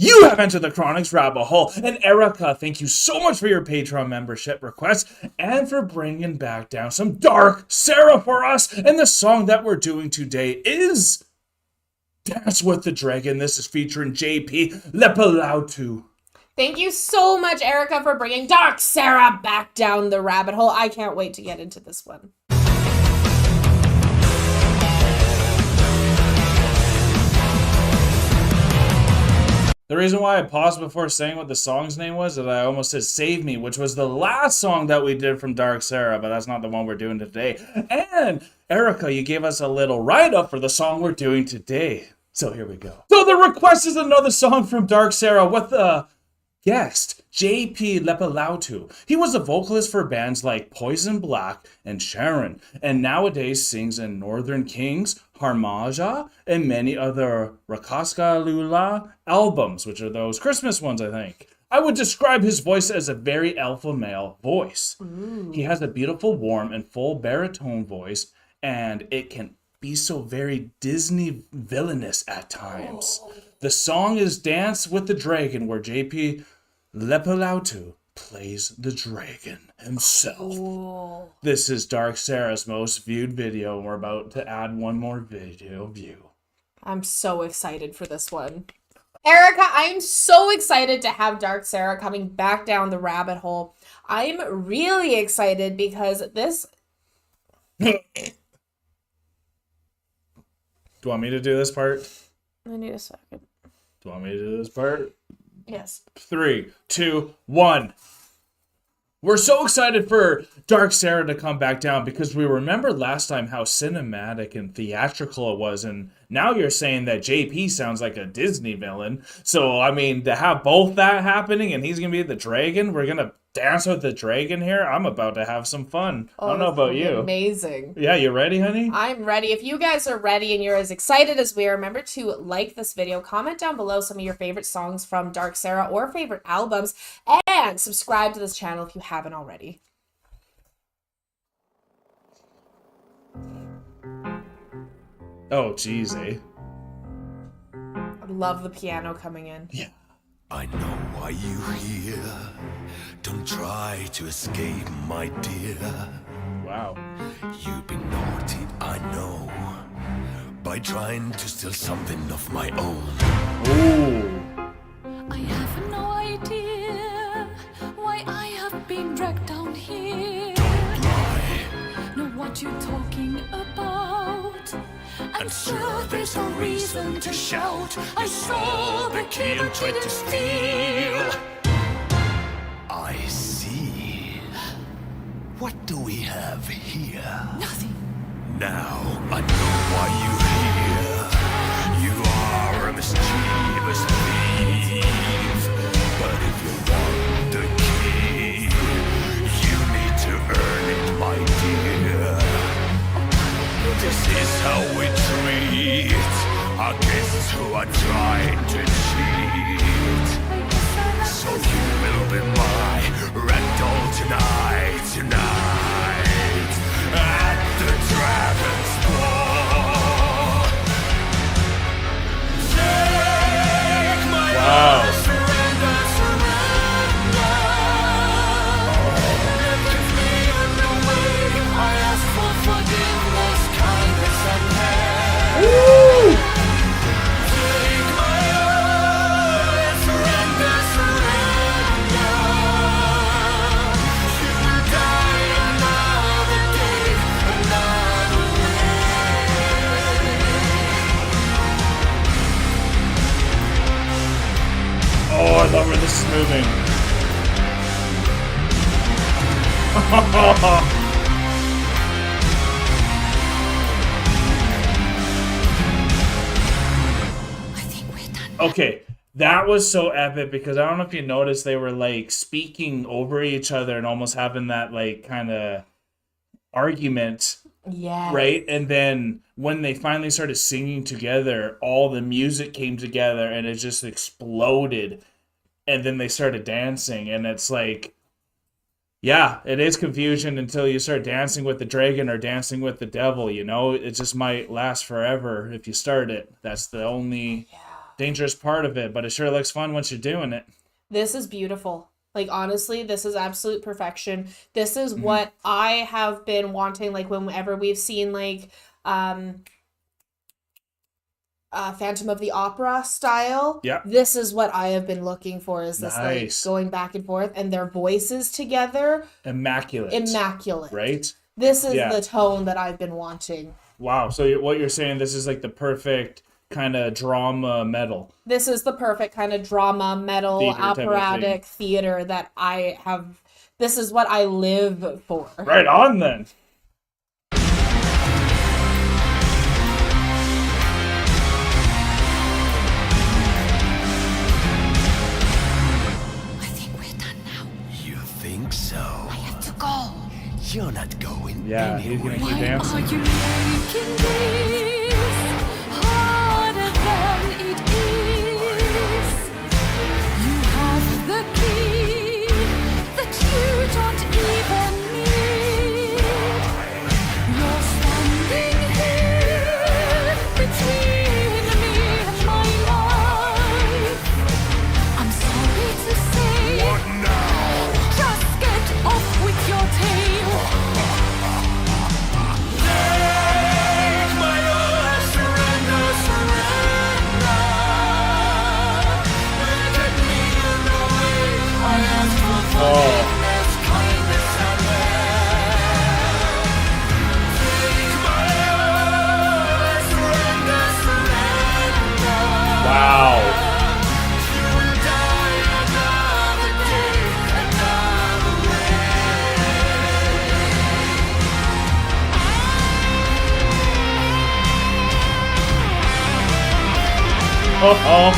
You have entered the Chronic's rabbit hole. And Erica, thank you so much for your Patreon membership request and for bringing back down some Dark Sarah for us. And the song that we're doing today is Dance with the Dragon. This is featuring JP Leppäluoto. Thank you so much, Erica, for bringing Dark Sarah back down the rabbit hole. I can't wait to get into this one. The reason why I paused before saying what the song's name was is that I almost said Save Me, which was the last song that we did from Dark Sarah, but that's not the one we're doing today. And Erica, you gave us a little write-up for the song we're doing today. So here we go. So the request is another song from Dark Sarah with the guest, JP Leppäluoto. He was a vocalist for bands like Poison Black and Sharon, and nowadays sings in Northern Kings, Harmaja, and many other Rakaska Lula albums, which are those Christmas ones, I think. I would describe his voice as a very alpha male voice. Ooh. He has a beautiful, warm, and full baritone voice, and it can be so very Disney villainous at times. Oh. The song is Dance with the Dragon, where JP Leppäluoto plays the dragon himself. Cool. This is Dark Sarah's most viewed video, and we're about to add one more video view. I'm so excited for this one. Erica, I'm so excited to have Dark Sarah coming back down the rabbit hole. I'm really excited because this... Do you want me to do this part? I need a second. Do you want me to do this part? Yes. 3, 2, 1. We're so excited for Dark Sarah to come back down because we remember last time how cinematic and theatrical it was, and now you're saying that JP sounds like a Disney villain. So, I mean, to have both that happening and he's going to be the dragon, we're going to dance with the dragon here. I'm about to have some fun. I don't know about you. Amazing. Yeah, you ready, honey? I'm ready. If you guys are ready and you're as excited as we are, remember to like this video, comment down below some of your favorite songs from Dark Sarah or favorite albums, and subscribe to this channel if you haven't already. Oh, geez, eh? I love the piano coming in. Yeah. I know why you're here. Don't try to escape, my dear. Wow. You've been naughty, I know, by trying to steal something of my own. Ooh. I have no idea why I have been dragged down here. Don't lie. Know what you're talking about. And sure, there's a reason to shout. I saw the key and tried to steal. I see. What do we have here? Nothing. Now I know why you're here. You are a mischievous thief. But if you want the key, you need to earn it, my dear. This is how we treat our guests who are trying to cheat. So you will be my rental tonight, at the Dragon's Ball. Take my Wow. surrender, surrender. Give me the way I ask for forgiveness, kindness, and care. Woo! Take my all, surrender, surrender. You will die another day, another way. Oh, I love where this is moving. I think we're done. Okay, that was so epic because I don't know if you noticed they were like speaking over each other and almost having that like kind of argument, Yeah. right? And then when they finally started singing together, all the music came together and it just exploded. And then they started dancing, and it's like, yeah, it is confusion until you start dancing with the dragon or dancing with the devil, you know? It just might last forever if you start it. That's the only dangerous part of it, but it sure looks fun once you're doing it. This is beautiful. Like, honestly, this is absolute perfection. This is what I have been wanting, like, whenever we've seen, like, Phantom of the Opera style. Yeah. This is what I have been looking for, is this, Nice. like, going back and forth, and their voices together. Immaculate. Immaculate. Right? This is Yeah. the tone that I've been wanting. Wow. So what you're saying, this is like the perfect kind of drama metal. This is the perfect kind of drama, metal, Theater type of operatic theater that I have. This is what I live for. Right on then. I think we're done now. You think so? I have to go. You're not going Yeah, he's anywhere. gonna keep Why dancing. are you making this harder than it is? You have the key that you don't even need. You're standing here between me and my life. I'm sorry to say, What now? just get off with your tail. Take my oath, surrender, surrender. Look at me in the way I ask for forgiveness, kindness, and love. Take my oath, surrender, surrender. Wow. You will die another day, another Uh-oh.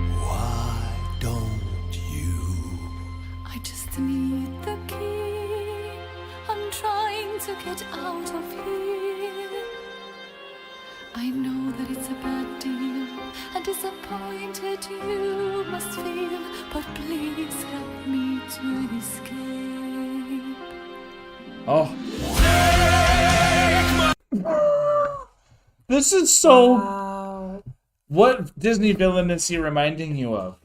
Why don't you? I just need the key. I'm trying to get out of here. I know that it's a bad deal and disappointed you must feel, but please help me to escape. Oh. This is so... Wow. What Disney villain is he reminding you of?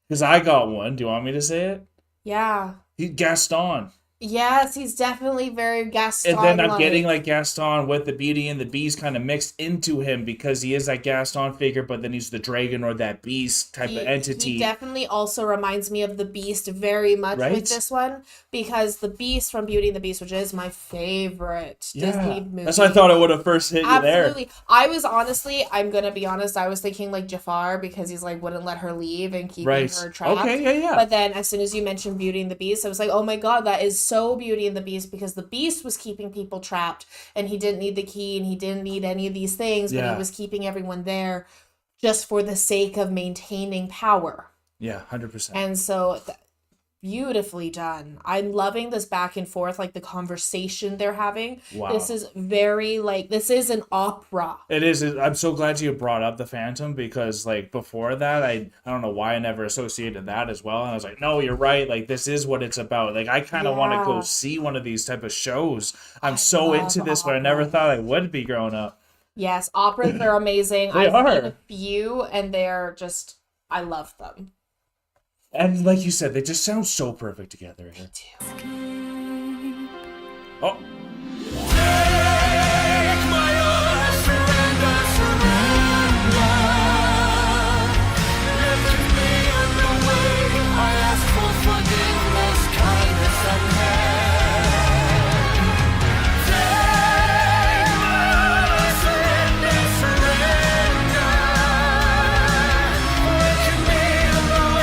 Because I got one. Do you want me to say it? Yeah. He Gaston. Yes, he's definitely very Gaston. And then I'm getting like Gaston with the Beauty and the Beast kind of mixed into him because he is that Gaston figure, but then he's the dragon or that beast type of entity. He definitely also reminds me of the Beast very much Right? with this one, because the Beast from Beauty and the Beast, which is my favorite Disney movie. That's why I thought it would have first hit you there. Absolutely. I was honestly, I'm gonna be honest, I was thinking like Jafar, because he's like wouldn't let her leave and keeping Right. her trapped. Okay, yeah. But then as soon as you mentioned Beauty and the Beast, I was like, oh my god, that is so Beauty and the Beast, because the Beast was keeping people trapped and he didn't need the key and he didn't need any of these things, but Yeah. he was keeping everyone there just for the sake of maintaining power. Yeah, 100%. And so beautifully done. I'm loving this back and forth, like the conversation they're having. Wow. This is very like, this is an opera. It is. I'm so glad you brought up the Phantom, because like before that, I don't know why I never associated that as well. And I was like, no, you're right. Like this is what it's about. Like I kind of want to go Yeah. see one of these type of shows. I'm I so love into this, but I never opera. thought I would be growing up. Yes, operas are amazing. They I've are. seen a few and they're just, I love them. And like you said, they just sound so perfect together. Escape. Oh, Take my oath, surrender, surrender. Look at me in the way I ask for forgiveness, kindness, and help. Take my oath, surrender, surrender. Look at me in the way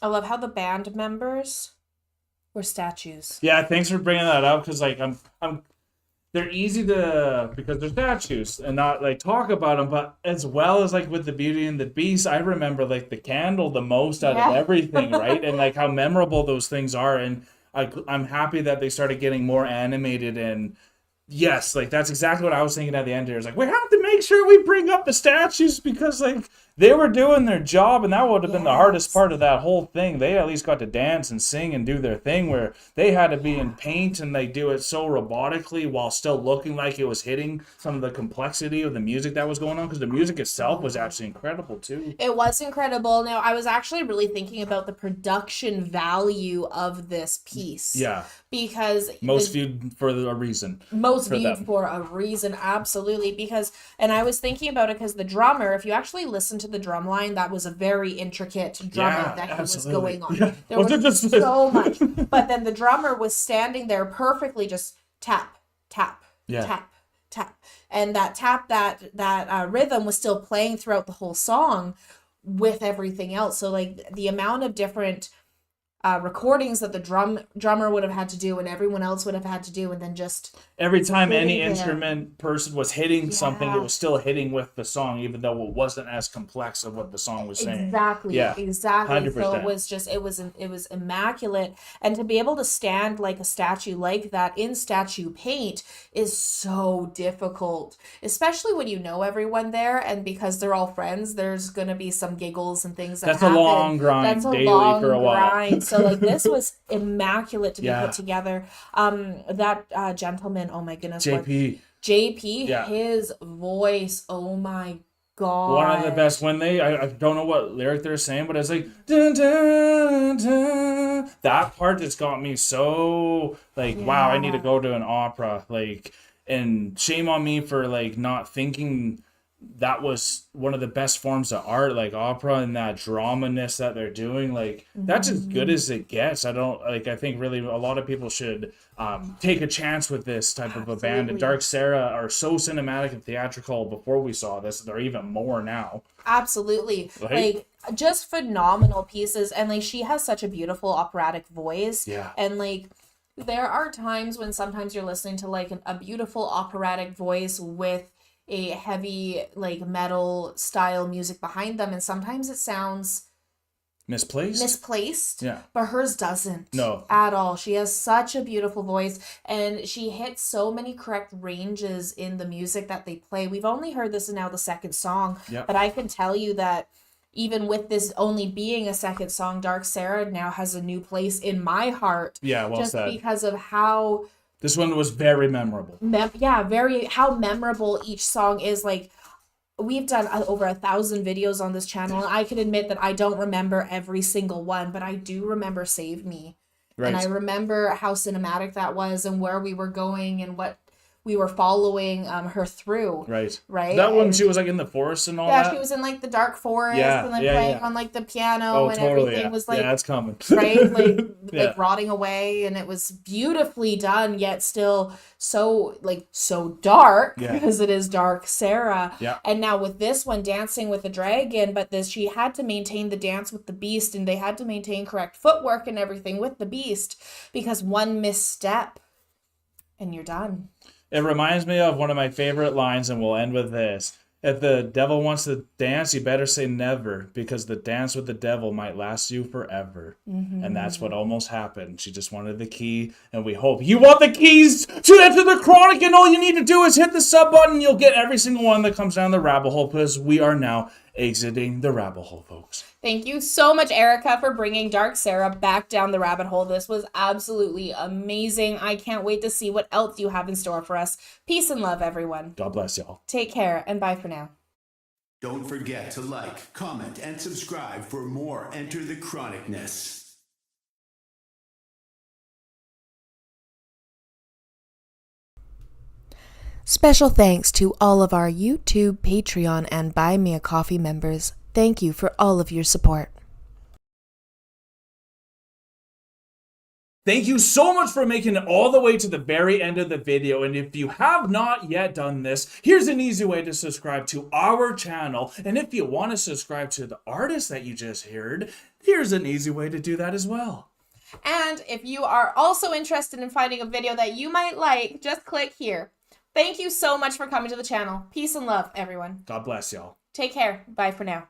I love how the band members were statues. Yeah, thanks for bringing that up because like I'm they're easy to because they're statues and not like talk about them, but as well as like with the Beauty and the Beast, I remember like the candle the most out of everything, right? And like how memorable those things are, and I'm happy that they started getting more animated and. Yes, like that's exactly what I was thinking at the end here. It's like we have to make sure we bring up the statues because like they were doing their job, and that would have been the hardest part of that whole thing. They at least got to dance and sing and do their thing where they had to be in paint and they do it so robotically while still looking like it was hitting some of the complexity of the music that was going on, because the music itself was actually incredible too. It was incredible. Now, I was actually really thinking about the production value of this piece. Yeah. Because most viewed for a reason. Most viewed for a reason, absolutely. Because, and I was thinking about it because the drummer, if you actually listen to the drum line, that was a very intricate drumming that he was going on. Yeah. There was so much. But then the drummer was standing there perfectly, just tap, tap, tap, tap. And that tap, that rhythm was still playing throughout the whole song with everything else. So like the amount of different recordings that the drummer would have had to do and everyone else would have had to do, and then just every time any instrument person was hitting something, it was still hitting with the song, even though it wasn't as complex of what the song was saying. Exactly. 100%. So it was immaculate, and to be able to stand like a statue like that in statue paint is so difficult, especially when you know everyone there, and because they're all friends, there's gonna be some giggles and things that happen. A long grind. That's a daily long for a while. So like this was immaculate to be put together. That gentleman, oh my goodness, JP, his voice, oh my god, one of the best. When I don't know what lyric they're saying, but it's like dun, dun, dun. That part just got me so like wow, I need to go to an opera. Like, and shame on me for like not thinking that was one of the best forms of art, like opera, and that drama-ness that they're doing, like that's as good as it gets. I think really a lot of people should take a chance with this type of a band. And Dark Sarah are so cinematic and theatrical before we saw this. They're even more now. Absolutely. Like just phenomenal pieces. And like she has such a beautiful operatic voice. Yeah. And like there are times when sometimes you're listening to like a beautiful operatic voice with a heavy like metal style music behind them, and sometimes it sounds misplaced, but hers doesn't at all. She has such a beautiful voice, and she hits so many correct ranges in the music that they play. We've only heard this in now the second song, but I can tell you that even with this only being a second song, Dark Sarah now has a new place in my heart. Just because of how this one was very memorable. How memorable each song is. Like, we've done over 1,000 videos on this channel, and I can admit that I don't remember every single one, but I do remember Save Me. Right. And I remember how cinematic that was, and where we were going, and what we were following her through. Right. That one, she was like in the forest and all that? Yeah, she was in like the dark forest and like playing on like the piano and everything was like... Yeah, it's coming. Right? Like rotting away, and it was beautifully done, yet still so dark because it is Dark Sarah. Yeah. And now with this one, Dancing with the Dragon, but she had to maintain the dance with the beast, and they had to maintain correct footwork and everything with the beast, because one misstep and you're done. It reminds me of one of my favorite lines, and we'll end with this. If the devil wants to dance, you better say never, because the dance with the devil might last you forever. Mm-hmm. And that's what almost happened. She just wanted the key, and we hope you want the keys to Enter the Chronic, and all you need to do is hit the sub button. You'll get every single one that comes down the rabbit hole, because we are now exiting the rabbit hole, folks. Thank you so much, Erica, for bringing Dark Sarah back down the rabbit hole. This was absolutely amazing. I can't wait to see what else you have in store for us. Peace and love, everyone. God bless y'all. Take care, and bye for now. Don't forget to like, comment, and subscribe for more Enter the Chronicness. Special thanks to all of our YouTube, Patreon, and Buy Me a Coffee members. Thank you for all of your support. Thank you so much for making it all the way to the very end of the video. And if you have not yet done this, here's an easy way to subscribe to our channel. And if you want to subscribe to the artist that you just heard, here's an easy way to do that as well. And if you are also interested in finding a video that you might like, just click here. Thank you so much for coming to the channel. Peace and love, everyone. God bless y'all. Take care. Bye for now.